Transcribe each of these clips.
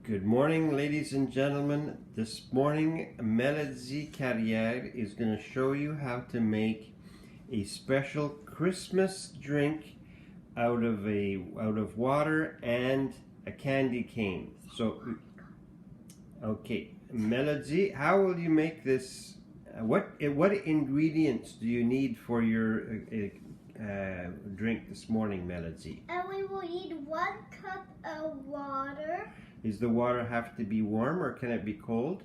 Good morning, ladies and gentlemen. This morning, Melody Carrière is going to show you how to make a special Christmas drink out of water and a candy cane. So, okay, Melody, how will you make this? What ingredients do you need for your drink this morning, Melody? We will need 1 cup of water. Does the water have to be warm or can it be cold?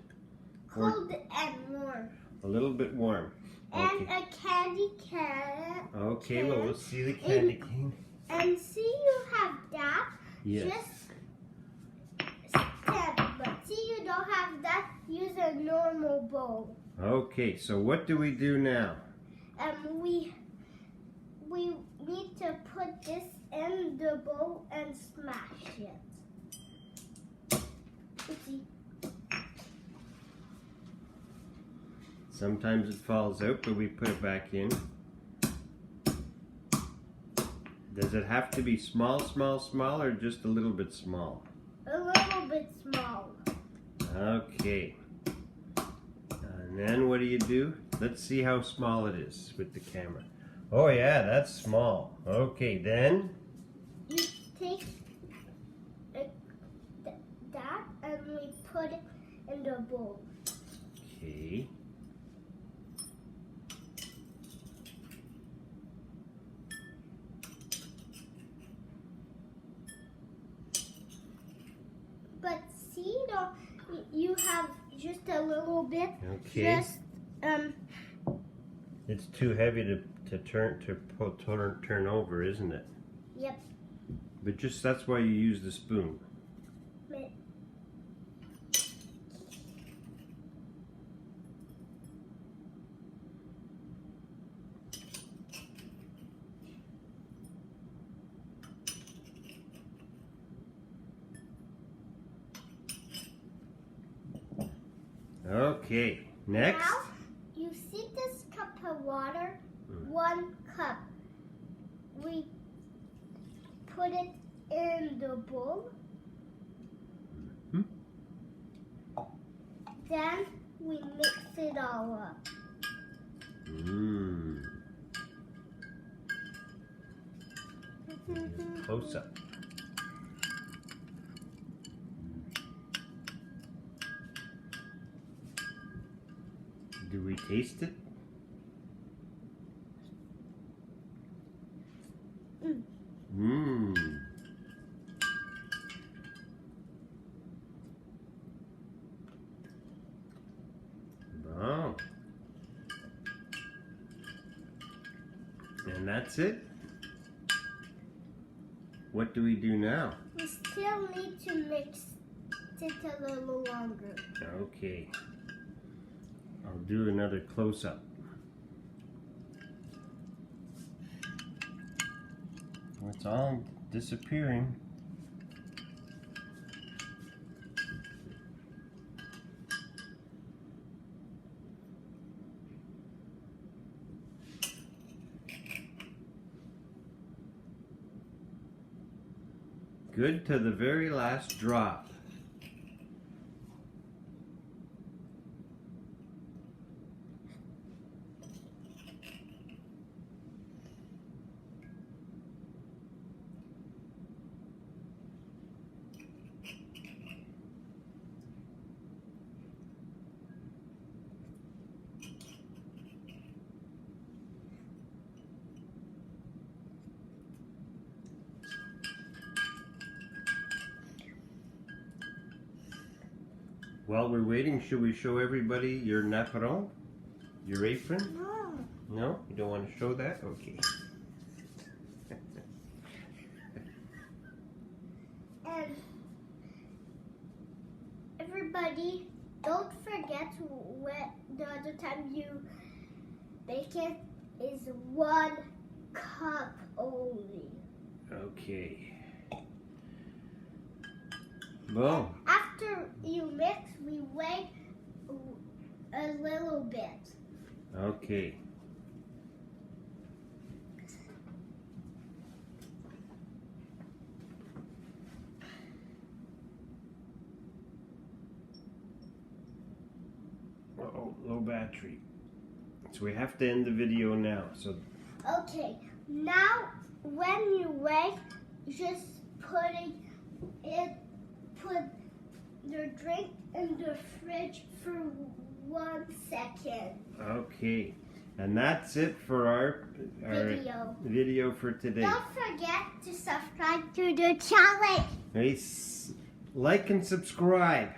Cold and warm. A little bit warm. And Okay. a candy cane. Okay, well, we'll see the candy cane. And see, you have that. Yes. Just stand. But see, you don't have that. Use a normal bowl. Okay, so what do we do now? We need to put this in the bowl and smash it. Oopsie. Sometimes it falls out, but we put it back in. Does it have to be small, or just a little bit small? A little bit small. Okay. And then what do? Let's see how small it is with the camera. Oh yeah, that's small. Okay, then? You take that and we put it in the bowl. Okay. But see, you have just a little bit. Okay. Just It's too heavy to turn over, isn't it? Yep. But that's why you use the spoon. Okay, next. Now, you see this cup of water? 1 cup. We put it in the bowl. Then we mix it all up. Close up. Do we taste it? Wow. And that's it? What do we do now? We still need to mix it a little longer. Okay. I'll do another close-up. It's all disappearing. Good to the very last drop. While we're waiting, should we show everybody your napperon? Your apron? No. No? You don't want to show that? Okay. And everybody, don't forget what the other time you bake it is 1 cup only. Okay. Well. After you mix, we wait a little bit. Okay. Oh, low battery. So we have to end the video now. So Okay, now when you wait, just put your drink in the fridge for 1 second. okay, and that's it for our video for today. Don't forget to subscribe to the channel. Like and subscribe.